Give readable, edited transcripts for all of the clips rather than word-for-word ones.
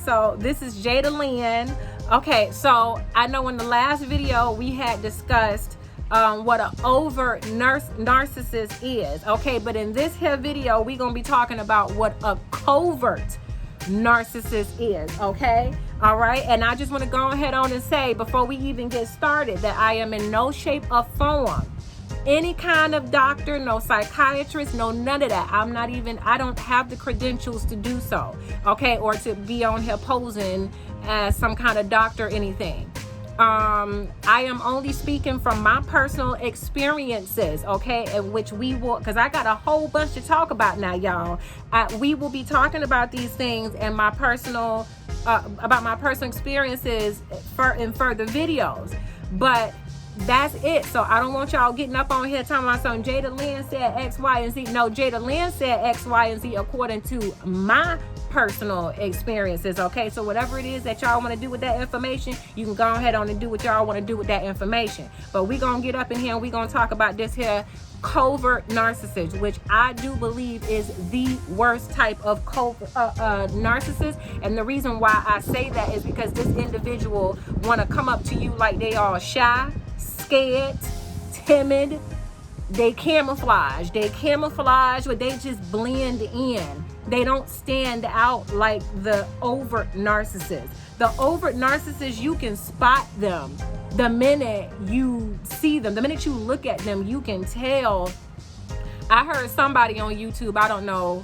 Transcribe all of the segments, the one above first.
so this is Jada Lynn. Okay, so I know in the last video we had discussed what an overt narcissist is. Okay, but in this here video, we're going to be talking about what a covert narcissist is. Okay, all right. And I just want to go ahead on and say before we even get started that I am in no shape or form any kind of doctor, no psychiatrist, no none of that. I don't have the credentials to do so, okay, or to be on here posing as some kind of doctor or anything. I am only speaking from my personal experiences, okay, in which we will, because I got a whole bunch to talk about now, y'all. We will be talking about these things and my personal, about my personal experiences in further videos, but that's it. So I don't want y'all getting up on here talking about something Jada Lynn said X, Y, and Z. No, Jada Lynn said X, Y, and Z according to my personal experiences. Okay, so whatever it is that y'all want to do with that information, you can go ahead on and do what y'all want to do with that information. But we're gonna get up in here and we're gonna talk about this here covert narcissist, which I do believe is the worst type of covert narcissist. And the reason why I say that is because this individual want to come up to you like they are shy, scared, timid. They camouflage, but they just blend in. They don't stand out like the overt narcissist. The overt narcissist, you can spot them the minute you see them. The minute you look at them, you can tell. I heard somebody on YouTube, I don't know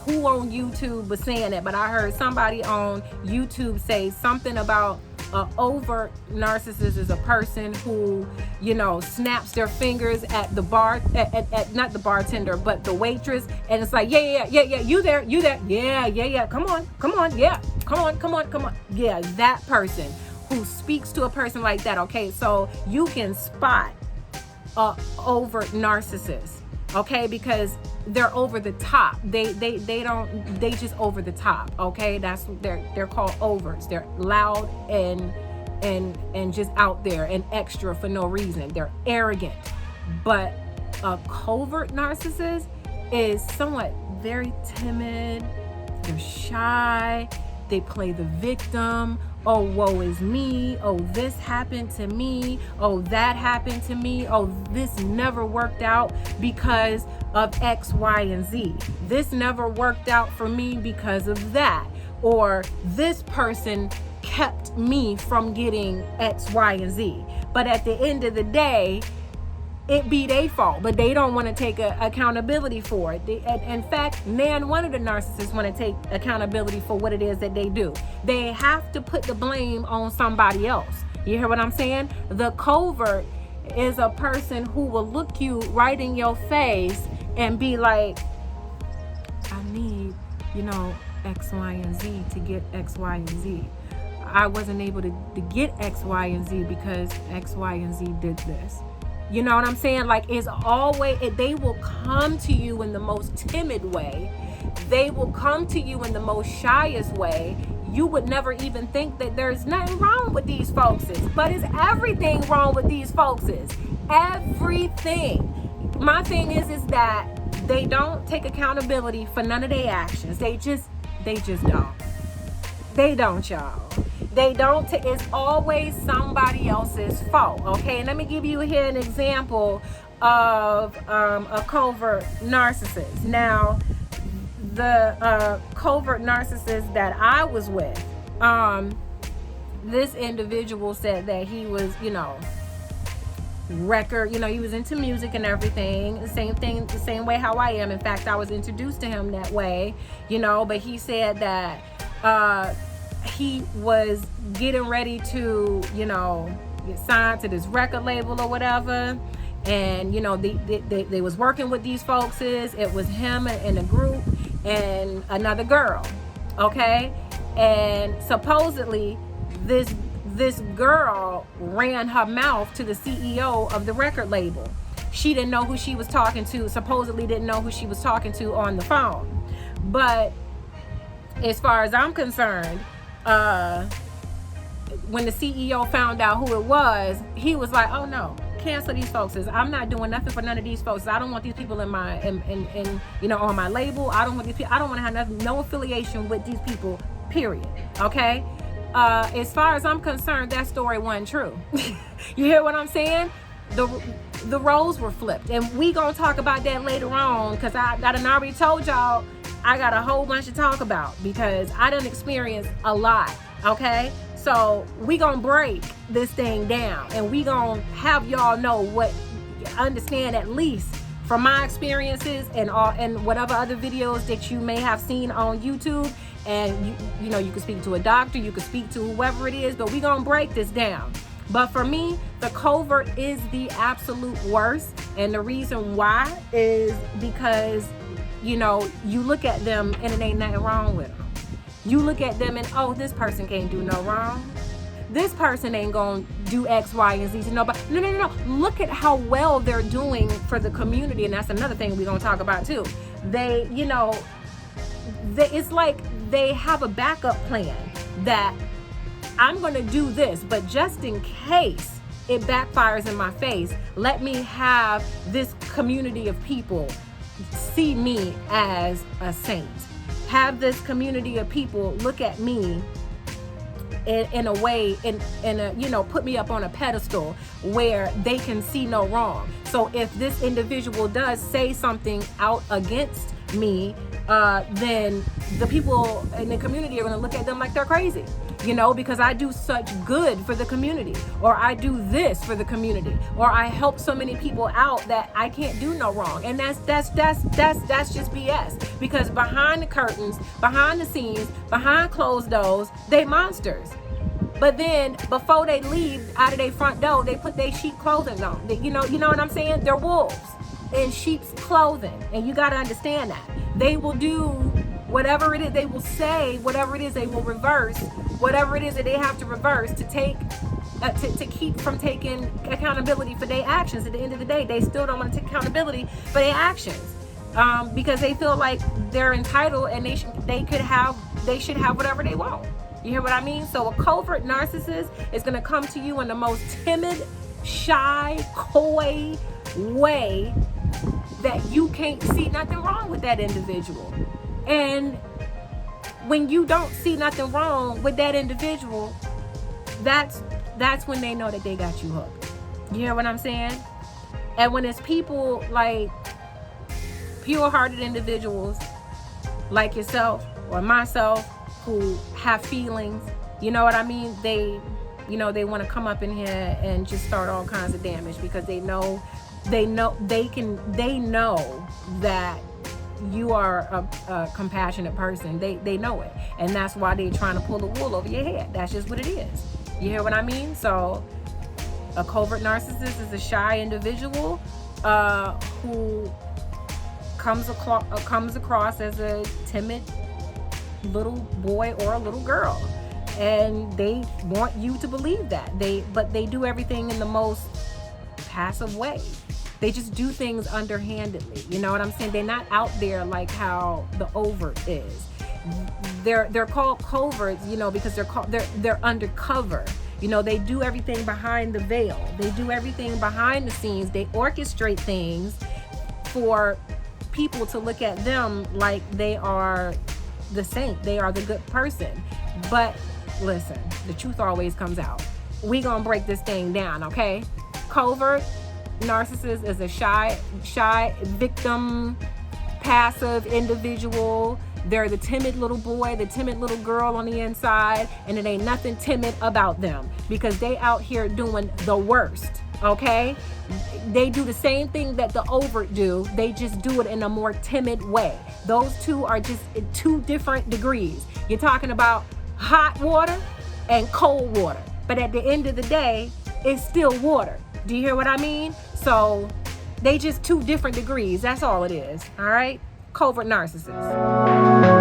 who on YouTube was saying it, but I heard somebody on YouTube say something about an overt narcissist is a person who, you know, snaps their fingers at the bar, at not the bartender, but the waitress, and it's like, yeah, you there, yeah, come on, yeah, come on, yeah, that person who speaks to a person like that. Okay, so you can spot a overt narcissist, okay, because they're over the top. They just over the top. Okay, that's they're called overts. They're loud and just out there and extra for no reason. They're arrogant. But a covert narcissist is somewhat very timid. They're shy. They play the victim. Oh, woe is me. Oh, this happened to me. Oh, that happened to me. Oh, this never worked out because of X, Y, and Z. This never worked out for me because of that. Or this person kept me from getting X, Y, and Z. But at the end of the day, it be their fault, but they don't want to take accountability for it. In fact, none one of the narcissists want to take accountability for what it is that they do. They have to put the blame on somebody else. You hear what I'm saying? The covert is a person who will look you right in your face and be like, I need, X, Y, and Z to get X, Y, and Z. I wasn't able to get X, Y, and Z because X, Y, and Z did this. You know what I'm saying? Like, it's always, they will come to you in the most timid way. They will come to you in the most shyest way. You would never even think that there's nothing wrong with these folkses, but it's everything wrong with these folkses. Everything. My thing is that they don't take accountability for none of their actions. They just don't. They don't, y'all. They don't. It's always somebody else's fault. Okay, and let me give you here an example of a covert narcissist. Now, the covert narcissist that I was with, this individual said that he was, he was into music and everything. The same thing, the same way how I am. In fact, I was introduced to him that way, but he said that he was getting ready to, get signed to this record label or whatever. And, they was working with these folks. It was him and a group and another girl. Okay. And supposedly this girl ran her mouth to the CEO of the record label. She didn't know who she was talking to, supposedly didn't know who she was talking to on the phone. But as far as I'm concerned, when the CEO found out who it was, he was like, oh no, cancel these folks. I'm not doing nothing for none of these folks. I don't want these people in on my label. I don't want these people, I don't want to have no affiliation with these people, period. Okay. As far as I'm concerned, that story wasn't true. You hear what I'm saying? The roles were flipped, and we gonna talk about that later on, because I done already told y'all I got a whole bunch to talk about, because I done experienced a lot. Okay, so we gonna break this thing down, and we gonna have y'all know understand, at least from my experiences and whatever other videos that you may have seen on YouTube. And you know, you can speak to a doctor, you can speak to whoever it is, but we gonna break this down. But for me, the covert is the absolute worst, and the reason why is because, you know, you look at them and it ain't nothing wrong with them. You look at them and, oh, this person can't do no wrong. This person ain't gonna do X, Y, and Z to nobody. No. Look at how well they're doing for the community, and that's another thing we're gonna talk about too. They, you know, it's like they have a backup plan that I'm gonna do this, but just in case it backfires in my face, let me have this community of people see me as a saint. Have this community of people look at me in a way, in a, you know, put me up on a pedestal where they can see no wrong. So if this individual does say something out against me, then the people in the community are going to look at them like they're crazy, you know, because I do such good for the community, or I do this for the community, or I help so many people out that I can't do no wrong. And that's just BS, because behind the curtains, behind the scenes, behind closed doors, they monsters. But then before they leave out of their front door, they put their sheep clothing on. You know what I'm saying? They're wolves in sheep's clothing, and you got to understand that. They will do whatever it is, they will say whatever it is, they will reverse whatever it is that they have to reverse to take to keep from taking accountability for their actions. At the end of the day, they still don't want to take accountability for their actions, because they feel like they're entitled and they should have whatever they want. You hear what I mean? So a covert narcissist is going to come to you in the most timid, shy, coy way that you can't see nothing wrong with that individual. And when you don't see nothing wrong with that individual, that's when they know that they got you hooked. You hear what I'm saying? And when it's people like pure-hearted individuals like yourself or myself who have feelings, you know what I mean? They want to come up in here and just start all kinds of damage, because they know that you are a compassionate person. They know it, and that's why they're trying to pull the wool over your head. That's just what it is. You hear what I mean? So a covert narcissist is a shy individual who comes across as a timid little boy or a little girl, and they want you to believe that. But they do everything in the most passive way. They just do things underhandedly. You know what I'm saying? They're not out there like how the overt is. They're called coverts, you know, because they're undercover. You know, they do everything behind the veil. They do everything behind the scenes. They orchestrate things for people to look at them like they are the saint, they are the good person. But listen, the truth always comes out. We gonna break this thing down, okay? Covert narcissist is a shy victim, passive individual. They're the timid little boy, the timid little girl on the inside, and it ain't nothing timid about them, because they out here doing the worst, okay? They do the same thing that the overt do, they just do it in a more timid way. Those two are just two different degrees. You're talking about hot water and cold water, but at the end of the day, it's still water. Do you hear what I mean? So they just two different degrees. That's all it is. All right? Covert narcissist.